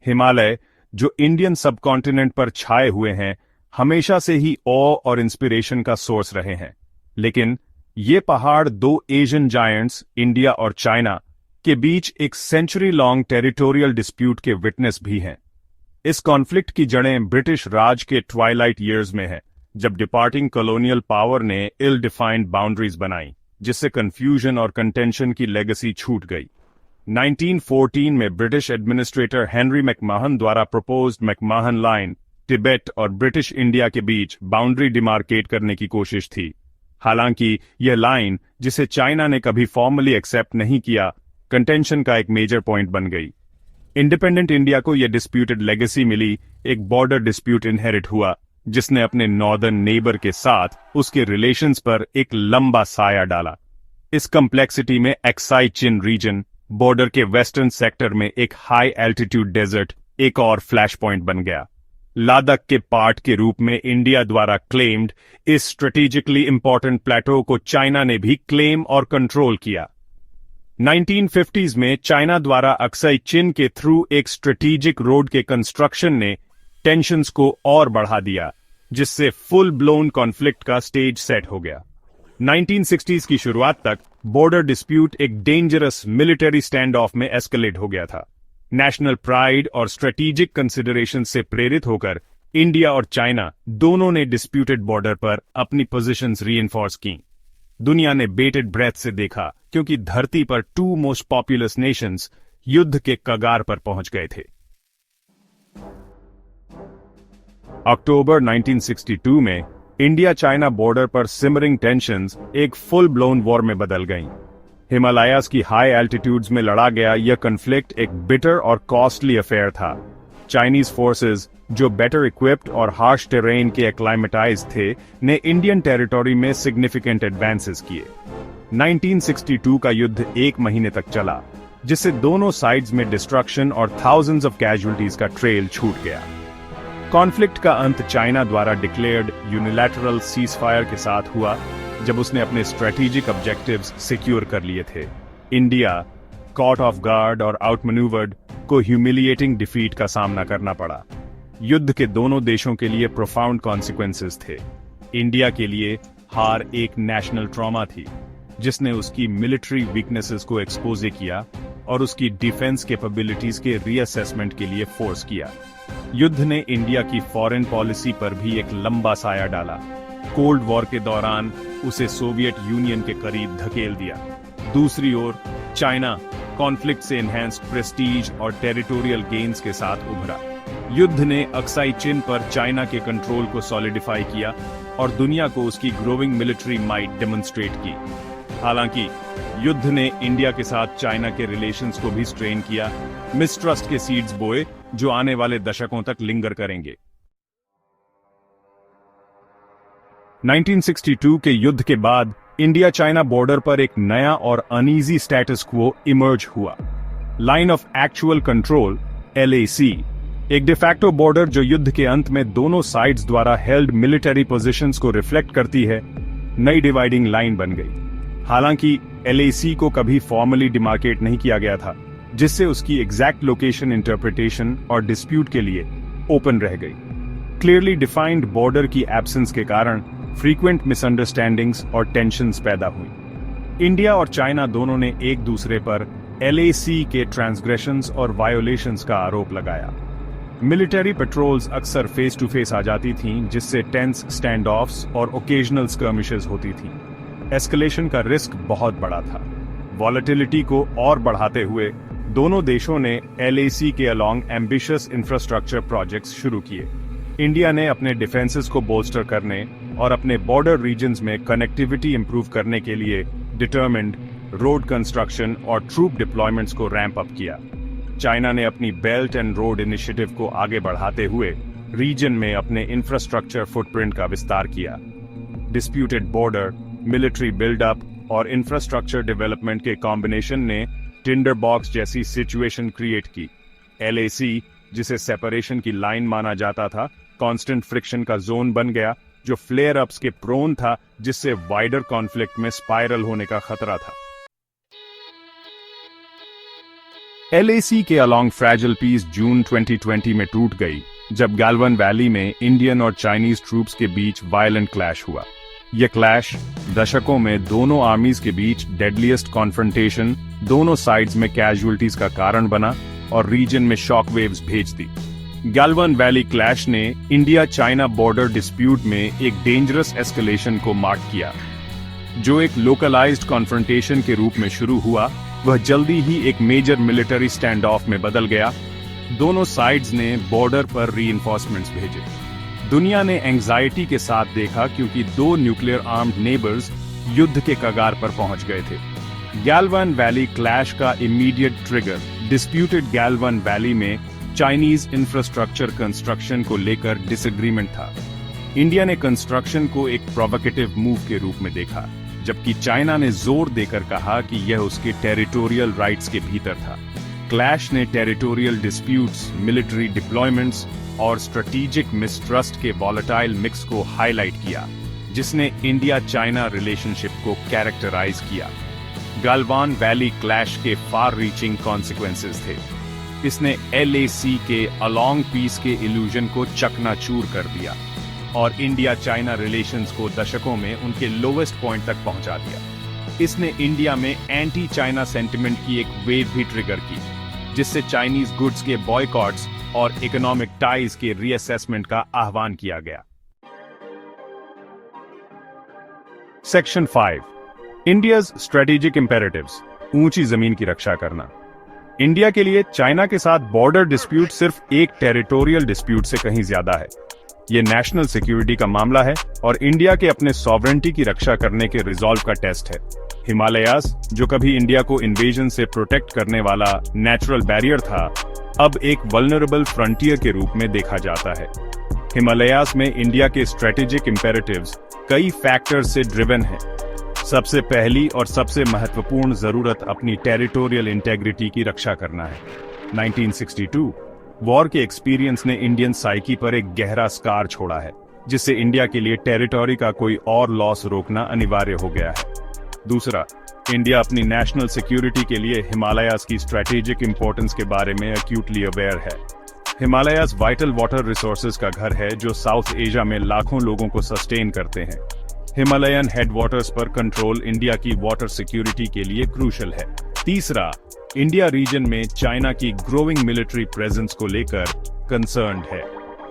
हिमालय, जो Indian subcontinent पर छाए हुए हैं, हमेशा से ही ऑ और इंस्पिरेशन का सोर्स रहे हैं। लेकिन ये पहाड़ दो एशियन जायंट्स, इंडिया और चाइना, के बीच एक सेंचुरी लॉन्ग टेरिटोरियल डिस्प्यूट के विटनेस भी हैं। इस कॉन्फ्लिक्ट की जड़ें ब्रिटिश राज के ट्वाइलाइट ईयर्स में है, जब डिपार्टिंग कॉलोनियल पावर ने इल डिफाइंड बाउंड्रीज बनाई, जिससे कंफ्यूजन और कंटेंशन की लेगेसी छूट गई। 1914 में ब्रिटिश एडमिनिस्ट्रेटर हेनरी मैकमाहन द्वारा प्रपोज्ड मैकमाहन लाइन तिब्बत और ब्रिटिश इंडिया के बीच बाउंड्री डिमार्केट करने की कोशिश थी। हालांकि यह लाइन, जिसे चाइना ने कभी फॉर्मली एक्सेप्ट नहीं किया, कंटेंशन का एक मेजर पॉइंट बन गई। इंडिपेंडेंट इंडिया को यह डिस्प्यूटेड लेगेसी मिली, एक बॉर्डर डिस्प्यूट इनहेरिट हुआ, जिसने अपने नॉर्दर्न नेबर के साथ उसके रिलेशंस पर एक लंबा साया डाला। इस कम्प्लेक्सिटी में एक्साई चिन रीजन, बॉर्डर के वेस्टर्न सेक्टर में एक हाई एल्टीट्यूड डेजर्ट, एक और फ्लैश पॉइंट बन गया। लद्दाख के पार्ट के रूप में इंडिया द्वारा क्लेम्ड इस स्ट्रेटेजिकली इंपॉर्टेंट प्लेटो को चाइना ने भी क्लेम और कंट्रोल किया। 1950s में चाइना द्वारा अक्साई चिन के थ्रू एक स्ट्रेटेजिक रोड के कंस्ट्रक्शन ने टेंशन्स को और बढ़ा दिया, जिससे फुल ब्लोन कॉन्फ्लिक्ट का स्टेज सेट हो गया। 1960s की शुरुआत तक बॉर्डर डिस्प्यूट एक डेंजरस मिलिट्री स्टैंड ऑफ में एस्केलेट हो गया था। नेशनल प्राइड और स्ट्रेटेजिक कंसिडरेशन से प्रेरित होकर इंडिया और चाइना दोनों ने डिस्प्यूटेड बॉर्डर पर अपनी पोजीशंस रीइंफोर्स की। दुनिया ने बेटेड ब्रेथ से देखा, क्योंकि धरती पर टू मोस्ट पॉपुलस नेशंस युद्ध के कगार पर पहुंच गए थे। अक्टूबर 1962 में इंडिया चाइना बॉर्डर पर सिमरिंग टेंशन्स एक फुल ब्लोन वॉर में बदल गईं। हिमालयाज की हाई एल्टीट्यूड्स में लड़ा गया यह कन्फ्लिक्ट एक बिटर और कॉस्टली अफेयर था। चाइनीज फोर्सेस, जो बेटर इक्विप्ड और हार्श टेरेन के एक्लाइमेटाइज थे, ने इंडियन टेरिटोरी में सिग्निफिकेंट एडवांसेस किए। 1962 का युद्ध 1 महीने तक चला, जिससे दोनों साइड्स में डिस्ट्रक्शन और थाउजेंड्स ऑफ कैजुअल्टीज का ट्रेल छूट गया। कॉन्फ्लिक्ट का अंत चाइना द्वारा डिक्लेयर्ड यूनिलैटरल सीजफायर के साथ हुआ, जब उसने अपने स्ट्रेटेजिक ऑब्जेक्टिव्स सिक्योर कर लिए थे। इंडिया, कॉट ऑफ गार्ड और आउटमैन्यूवर्ड, को ह्यूमिलिएटिंग डिफीट का सामना करना पड़ा। युद्ध के दोनों देशों के लिए प्रोफाउंड कॉन्सिक्वेंसेस थे। इंडिया के लिए हार एक नेशनल ट्रॉमा थी, जिसने उसकी मिलिट्री वीकनेसेस को एक्सपोज किया और उसकी डिफेंस कैपेबिलिटीज के रीअसेसमेंट के लिए फोर्स किया। युद्ध ने इंडिया की फॉरेन पॉलिसी पर भी एक लंबा साया डाला। कोल्ड वॉर के दौरान उसे सोवियत यूनियन के करीब धकेल दिया। दूसरी ओर चाइना कॉन्फ्लिक्ट से एनहेंस्ड प्रेस्टीज और टेरिटोरियल गेन्स के साथ उभरा। युद्ध ने अक्साई चिन पर चाइना के कंट्रोल को सॉलिडिफाई किया और दुनिया को उसकी ग्रोइंग मिलिट्री माइट डेमोन्स्ट्रेट की। हालांकि युद्ध ने इंडिया के साथ चाइना के रिलेशंस को भी स्ट्रेन किया, मिसट्रस्ट के सीड्स बोए, जो आने वाले दशकों तक लिंगर करेंगे। 1962 के युद्ध के बाद इंडिया चाइना बॉर्डर पर एक नया और अनईजी स्टेटस क्वो इमर्ज हुआ। Line of actual control, LAC, एक डिफैक्टो बॉर्डर जो युद्ध के अंत में दोनों साइड्स द्वारा हेल्ड मिलिट्री पोजीशंस को रिफ्लेक्ट करती है, नई डिवाइडिंग लाइन बन गई। हालांकि LAC को कभी फॉर्मली डिमार्केट नहीं किया गया था, जिससे उसकी एग्जैक्ट लोकेशन इंटरप्रिटेशन और डिस्प्यूट के लिए ओपन रह गई। क्लियरली डिफाइंड बॉर्डर की एब्सेंस के कारण फ्रीक्वेंट मिसअंडरस्टैंडिंग्स और टेंशन्स पैदा हुई। इंडिया और चाइना दोनों ने एक दूसरे पर LAC के ट्रांसग्रेशंस और वायोलेशंस का आरोप लगाया। मिलिट्री पेट्रोल्स अक्सर फेस टू फेस आ जाती थीं, जिससे टेंस स्टैंड ऑफ्स और ओकेजनल स्कर्मिशेस होती थीं। एस्केलेशन का रिस्क बहुत बड़ा था। वॉलेटिलिटी को और बढ़ाते हुए दोनों देशों ने LAC के अलोंग एम्बिशियस इंफ्रास्ट्रक्चर प्रोजेक्ट्स शुरू किए। इंडिया ने अपने डिफेंसेस को बोल्स्टर करने और अपने बॉर्डर रीजन्स में कनेक्टिविटी इंप्रूव करने के लिए डिटर्मिन्ड रोड कंस्ट्रक्शन और ट्रूप डिप्लॉयमेंट्स को रैंप अप किया। चाइना ने अपनी बेल्ट एंड रोड इनिशिएटिव को आगे बढ़ाते हुए रीजन में अपने इंफ्रास्ट्रक्चर फुटप्रिंट का विस्तार किया। डिस्प्यूटेड बॉर्डर, मिलिट्री बिल्डअप और इंफ्रास्ट्रक्चर डेवलपमेंट के कॉम्बिनेशन ने टिंडर बॉक्स जैसी सिचुएशन क्रिएट की। LAC, जिसे सेपरेशन की लाइन माना जाता था, कांस्टेंट फ्रिक्शन का जोन बन गया, जो फ्लेयर अप्स के प्रोन था, जिससे वाइडर कॉन्फ्लिक्ट में स्पाइरल होने का खतरा था। LAC के अलोंग फ्रैजिल पीस जून 2020 में टूट गई जब गैल्वन वैली में इंडियन और चाइनीज ट्रूप्स के बीच वायलेंट क्लैश हुआ। यह क्लैश दशकों में दोनों आर्मीज के बीच डेडलीस्ट कॉन्फ्रंटेशन, दोनों साइड्स में कैजुअल्टीज का कारण बना और रीजन में शॉक वेव्स भेज दी। गैल्वन वैली क्लैश ने इंडिया चाइना बॉर्डर डिस्प्यूट में एक डेंजरस एस्केलेशन को मार्क किया। जो एक लोकलाइज्ड कॉन्फ्रंटेशन के रूप में शुरू हुआ, वह जल्दी ही एक मेजर मिलिट्री स्टैंड ऑफ में बदल गया। दोनों साइड्स ने बॉर्डर पर रीइंफोर्समेंट्स भेजे। दुनिया ने एंग्जाइटी के साथ देखा क्योंकि दो न्यूक्लियर आर्म्ड नेबर्स युद्ध के कगार पर पहुंच गए थे। गैल्वन वैली क्लैश का इमीडिएट ट्रिगर डिस्प्यूटेड गैल्वन वैली में चाइनीज इंफ्रास्ट्रक्चर कंस्ट्रक्शन को लेकर डिसएग्रीमेंट था। इंडिया ने कंस्ट्रक्शन को एक प्रोवोकेटिव मूव के रूप में देखा, जबकि चाइना ने जोर देकर कहा कि यह उसके टेरिटोरियल राइट्स के भीतर था। क्लैश ने टेरिटोरियल डिस्प्यूट्स, मिलिट्री डिप्लॉयमेंट्स और स्ट्रेटेजिक मिसट्रस्ट के वॉलेटाइल मिक्स को हाईलाइट किया, जिसने इंडिया चाइना रिलेशनशिप को कैरेक्टराइज किया। गैल्वन वैली क्लैश के फार रीचिंग कॉन्सिक्वेंसेस थे। इसने LAC के अलोंग पीस के इल्यूजन को चकनाचूर कर दिया और इंडिया चाइना रिलेशंस को दशकों में उनके लोवेस्ट पॉइंट तक पहुंचा दिया। इसने इंडिया में एंटी चाइना सेंटिमेंट की एक वेव भी ट्रिगर की, जिससे चाइनीज गुड्स के बॉयकॉट्स और इकोनॉमिक टाइज के रीअसेसमेंट का आह्वान किया गया। सेक्शन 5, इंडियाज स्ट्रेटेजिक इंपेरेटिव्स, ऊंची जमीन की रक्षा करना। इंडिया के लिए चाइना के साथ बॉर्डर डिस्प्यूट सिर्फ एक टेरिटोरियल डिस्प्यूट से कहीं ज्यादा है। यह नेशनल सिक्योरिटी का मामला है और इंडिया के अपने सॉवरेंटी की रक्षा करने के रिजॉल्व का टेस्ट है। हिमालयास, जो कभी इंडिया को इन्वेजन से प्रोटेक्ट करने वाला नेचुरल बैरियर था, अब एक वल्नरेबल फ्रंटियर के रूप में देखा जाता है। हिमालयास में इंडिया के स्ट्रेटेजिक इंपेरेटिव्स कई फैक्टर्स से ड्रिवन हैं। सबसे पहली और सबसे महत्वपूर्ण जरूरत अपनी टेरिटोरियल इंटेग्रिटी की रक्षा करना है। 1962 वॉर के एक्सपीरियंस ने इंडियन साइकी पर एक गहरा स्कार छोड़ा है, जिससे इंडिया के लिए टेरिटोरी का कोई और लॉस रोकना अनिवार्य हो गया है। दूसरा, इंडिया अपनी नेशनल सिक्योरिटी के लिए हिमालयास की स्ट्रेटेजिक इंपॉर्टेंस के बारे में एक्यूटली अवेयर है। हिमालयास वाइटल वाटर रिसोर्सेज का घर है जो साउथ एशिया में लाखों लोगों को सस्टेन करते हैं। हिमालयन हेडवाटर्स पर कंट्रोल इंडिया की वाटर सिक्योरिटी के लिए क्रूशल है। तीसरा, इंडिया रीजन में चाइना की ग्रोइंग मिलिट्री प्रेजेंस को लेकर कंसर्न्ड है।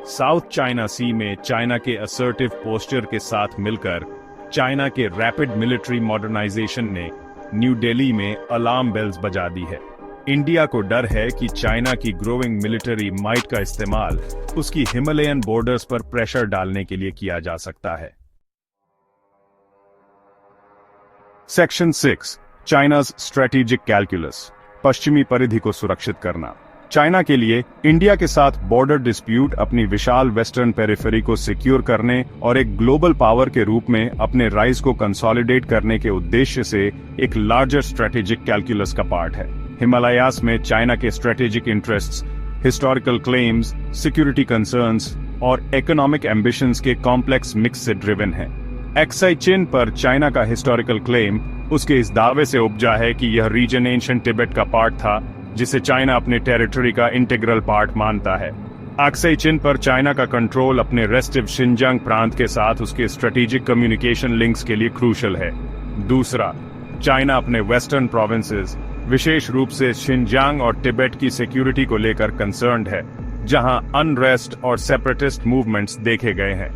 साउथ चाइना सी में चाइना के असर्टिव पोस्चर के साथ मिलकर चाइना के रैपिड मिलिट्री मॉडर्नाइजेशन ने न्यू दिल्ली में अलार्म बेल्स बजा दी है। इंडिया को डर है कि चाइना की ग्रोइंग मिलिट्री माइट का इस्तेमाल उसकी हिमालयन बॉर्डर्स पर प्रेशर डालने के लिए किया जा सकता है। सेक्शन 6, चाइनाज स्ट्रेटेजिक कैलकुलस, पश्चिमी परिधि को सुरक्षित करना। चाइना के लिए इंडिया के साथ बॉर्डर डिस्प्यूट अपनी विशाल वेस्टर्न पेरिफेरी को सिक्योर करने और एक ग्लोबल पावर के रूप में अपने राइज को कंसोलिडेट करने के उद्देश्य से एक लार्जर स्ट्रेटेजिक कैलकुलस का पार्ट है। हिमालयास में चाइना के strategic interests, historical claims, security concerns और इकोनॉमिक एम्बिशंस के कॉम्प्लेक्स मिक्स से ड्रिवन है। एक्साई चिन पर चाइना का हिस्टोरिकल क्लेम उसके इस दावे से उपजा है कि यह रीजन एंशिएंट तिब्बत का पार्ट था, जिसे चाइना अपने टेरिटरी का इंटीग्रल पार्ट मानता है। एक्साई चिन पर चाइना का कंट्रोल अपने रेस्टिव शिनजांग प्रांत के साथ उसके स्ट्रेटेजिक कम्युनिकेशन लिंक्स के लिए क्रूशल है। दूसरा, चाइना अपने वेस्टर्न प्रोविंसेस, विशेष रूप से शिनजांग और तिब्बत की सिक्योरिटी को लेकर कंसर्न्ड है, जहां अनरेस्ट और सेपरेटिस्ट मूवमेंट्स देखे गए हैं।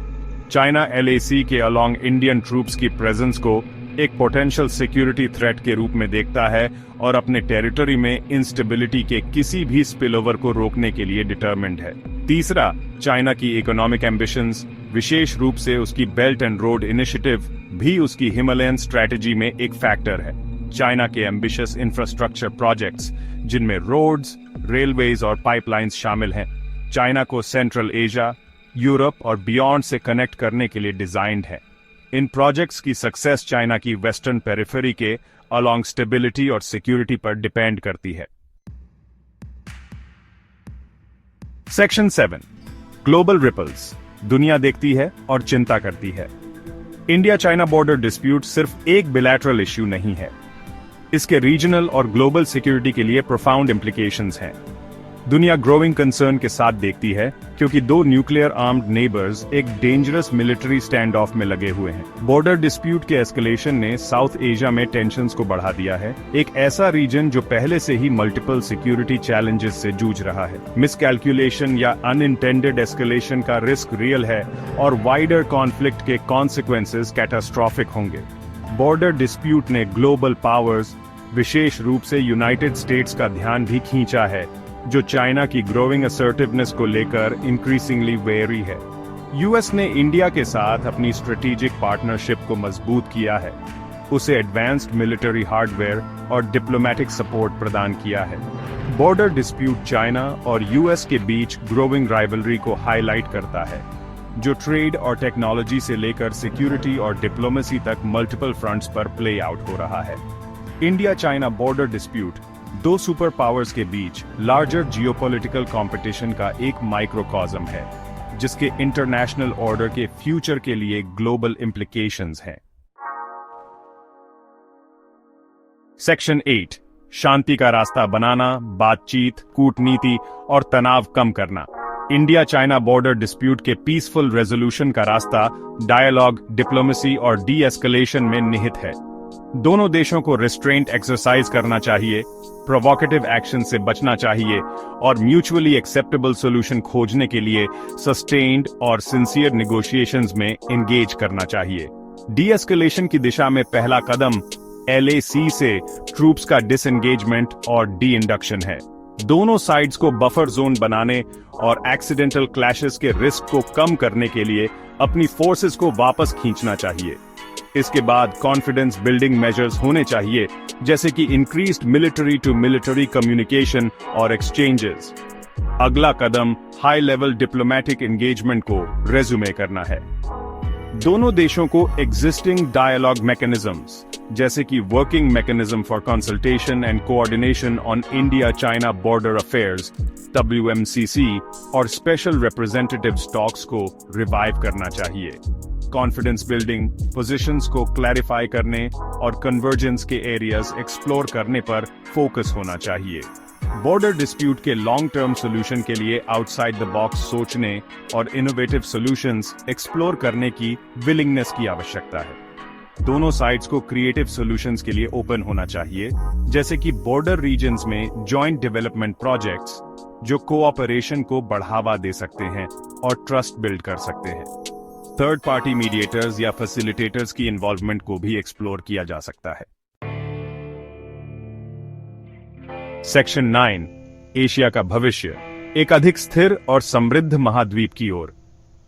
चाइना LAC के अलोंग इंडियन ट्रूप्स की प्रेजेंस को एक पोटेंशियल सिक्योरिटी थ्रेट के रूप में देखता है और अपने टेरिटरी में इंस्टेबिलिटी के किसी भी स्पिलओवर को रोकने के लिए डिटरमिन्ड है। तीसरा, चाइना की इकोनॉमिक एम्बिशंस, विशेष रूप से उसकी बेल्ट एंड रोड इनिशिएटिव, भी उसकी हिमालयन स्ट्रैटेजी में एक फैक्टर है। चाइना के एम्बिशियस इंफ्रास्ट्रक्चर प्रोजेक्ट्स, जिनमें रोड्स, रेलवेज और पाइपलाइंस शामिल हैं, चाइना को सेंट्रल एशिया, यूरोप और बियॉन्ड से कनेक्ट करने के लिए डिजाइंड है। इन प्रोजेक्ट्स की सक्सेस चाइना की वेस्टर्न पेरिफेरी के अलोंग स्टेबिलिटी और सिक्योरिटी पर डिपेंड करती है। सेक्शन 7, ग्लोबल रिपल्स, दुनिया देखती है और चिंता करती है। इंडिया चाइना बॉर्डर डिस्प्यूट सिर्फ एक बिलैटरल इश्यू नहीं है। इसके रीजनल और ग्लोबल सिक्योरिटी के लिए प्रोफाउंड इम्प्लीकेशंस हैं। दुनिया ग्रोइंग कंसर्न के साथ देखती है क्योंकि दो न्यूक्लियर आर्म्ड नेबर्स एक डेंजरस मिलिट्री स्टैंड ऑफ में लगे हुए हैं। बॉर्डर डिस्प्यूट के एस्केलेशन ने साउथ एशिया में टेंशन्स को बढ़ा दिया है, एक ऐसा रीजन जो पहले से ही मल्टीपल सिक्योरिटी चैलेंजेस से जूझ रहा है। मिसकैलकुलेशन या अनइंटेंडेड एस्केलेशन का रिस्क रियल है और वाइडर कॉन्फ्लिक्ट के कॉन्सिक्वेंसेस कैटास्ट्रॉफिक होंगे। बॉर्डर डिस्प्यूट ने ग्लोबल पावर्स, विशेष रूप से यूनाइटेड स्टेट्स का ध्यान भी खींचा है, जो चाइना की ग्रोइंग असर्टिवनेस को लेकर इंक्रीजिंगली वेरी है। यूएस ने इंडिया के साथ अपनी स्ट्रेटेजिक पार्टनरशिप को मजबूत किया है, उसे एडवांस्ड मिलिट्री हार्डवेयर और डिप्लोमेटिक सपोर्ट प्रदान किया है। बॉर्डर डिस्प्यूट चाइना और यूएस के बीच ग्रोइंग राइवलरी को हाईलाइट करता है, जो ट्रेड और टेक्नोलॉजी से लेकर सिक्योरिटी और डिप्लोमेसी तक मल्टीपल फ्रंट्स पर प्ले आउट हो रहा है। इंडिया चाइना बॉर्डर डिस्प्यूट दो सुपर पावर्स के बीच लार्जर जियोपॉलिटिकल कंपटीशन का एक माइक्रोकॉज्म है, जिसके इंटरनेशनल ऑर्डर के फ्यूचर के लिए ग्लोबल इंप्लीकेशंस हैं। सेक्शन 8 शांति का रास्ता बनाना, बातचीत, कूटनीति और तनाव कम करना। इंडिया चाइना बॉर्डर डिस्प्यूट के पीसफुल रेजोल्यूशन का रास्ता डायलॉग, डिप्लोमेसी और डी एस्केलेशन में निहित है। दोनों देशों को रिस्ट्रेंट एक्सरसाइज करना चाहिए, प्रोवोकेटिव एक्शन से बचना चाहिए और म्यूचुअली एक्सेप्टेबल सॉल्यूशन खोजने के लिए सस्टेन्ड और सिंसियर नेगोशिएशंस में एंगेज करना चाहिए। डी एस्केलेशन की दिशा में पहला कदम LAC से ट्रूप्स का डिसएंगेजमेंट और डी इंडक्शन है। दोनों साइड्स को बफर जोन बनाने और एक्सीडेंटल क्लैशेस के रिस्क को कम करने के लिए अपनी फोर्सेस को वापस खींचना चाहिए। इसके बाद कॉन्फिडेंस बिल्डिंग मेजर्स होने चाहिए, जैसे कि increased military to military communication और एक्सचेंजेस। अगला कदम हाई लेवल डिप्लोमेटिक एंगेजमेंट को रेज्यूमे करना है। दोनों देशों को एग्जिस्टिंग डायलॉग मैकेनिज्म्स, जैसे कि working mechanism for consultation and coordination on India China border affairs WMCC और स्पेशल रिप्रेजेंटेटिव स्टॉक्स को रिवाइव करना चाहिए। कॉन्फिडेंस बिल्डिंग, पोजीशंस को क्लैरिफाई करने और कन्वर्जेंस के एरियाज एक्सप्लोर करने पर फोकस होना चाहिए। बॉर्डर डिस्प्यूट के लॉन्ग टर्म सॉल्यूशन के लिए आउटसाइड द बॉक्स सोचने और इनोवेटिव सॉल्यूशंस एक्सप्लोर करने की विलिंगनेस की आवश्यकता है। दोनों साइड्स को क्रिएटिव सॉल्यूशंस के लिए ओपन होना चाहिए, जैसे कि बॉर्डर रीजन्स में जॉइंट डेवलपमेंट प्रोजेक्ट्स, जो कोऑपरेशन को बढ़ावा दे सकते हैं और ट्रस्ट बिल्ड कर सकते हैं। थर्ड पार्टी मीडिएटर्स या फैसिलिटेटर्स की इन्वॉल्वमेंट को भी एक्सप्लोर किया जा सकता है। सेक्शन 9 एशिया का भविष्य, एक अधिक स्थिर और समृद्ध महाद्वीप की ओर।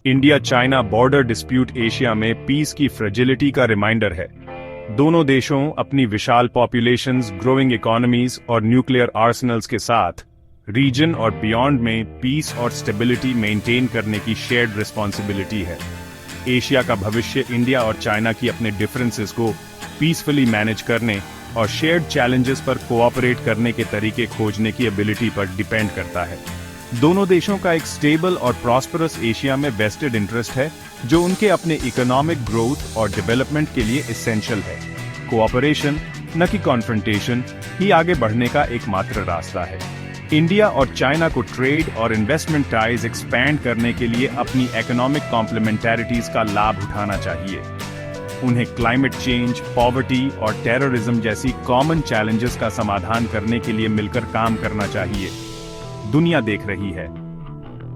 India China border dispute Asia में पीस की फ्रेजिलिटी का रिमाइंडर है। दोनों देशों अपनी विशाल पॉपुलेशंस, ग्रोइंग इकोनॉमीज और न्यूक्लियर आर्सेनल्स के साथ रीजन और बियॉन्ड में पीस और स्टेबिलिटी मेंटेन करने की शेयर्ड रिस्पॉन्सिबिलिटी है। एशिया का भविष्य इंडिया और चाइना की अपने डिफरेंसेस को पीसफुली मैनेज करने और शेयर्ड चैलेंजेस पर कोऑपरेट करने के तरीके खोजने की एबिलिटी पर डिपेंड करता है। दोनों देशों का एक स्टेबल और प्रॉस्परस एशिया में वेस्टेड इंटरेस्ट है, जो उनके अपने इकोनॉमिक ग्रोथ और डेवलपमेंट के लिए एसेंशियल है। कोऑपरेशन, न कि कॉन्फ्रंटेशन, ही आगे बढ़ने का एकमात्र रास्ता है। इंडिया और चाइना को ट्रेड और इन्वेस्टमेंट टाइज एक्सपैंड करने के लिए अपनी इकोनॉमिक कॉम्प्लीमेंटैरिटीज का लाभ उठाना चाहिए। उन्हें क्लाइमेट चेंज, पॉवर्टी और टेररिज्म जैसी कॉमन चैलेंजेस का समाधान करने के लिए मिलकर काम करना चाहिए। दुनिया देख रही है।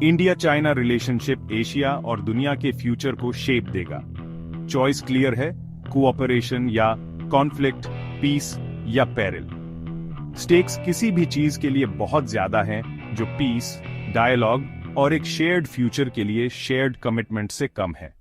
इंडिया चाइना रिलेशनशिप एशिया और दुनिया के फ्यूचर को शेप देगा। चॉइस क्लियर है, कोऑपरेशन या कॉन्फ्लिक्ट, पीस या पेरिल। स्टेक्स किसी भी चीज के लिए बहुत ज्यादा हैं, जो पीस, डायलॉग और एक शेयर्ड फ्यूचर के लिए शेयर्ड कमिटमेंट से कम है।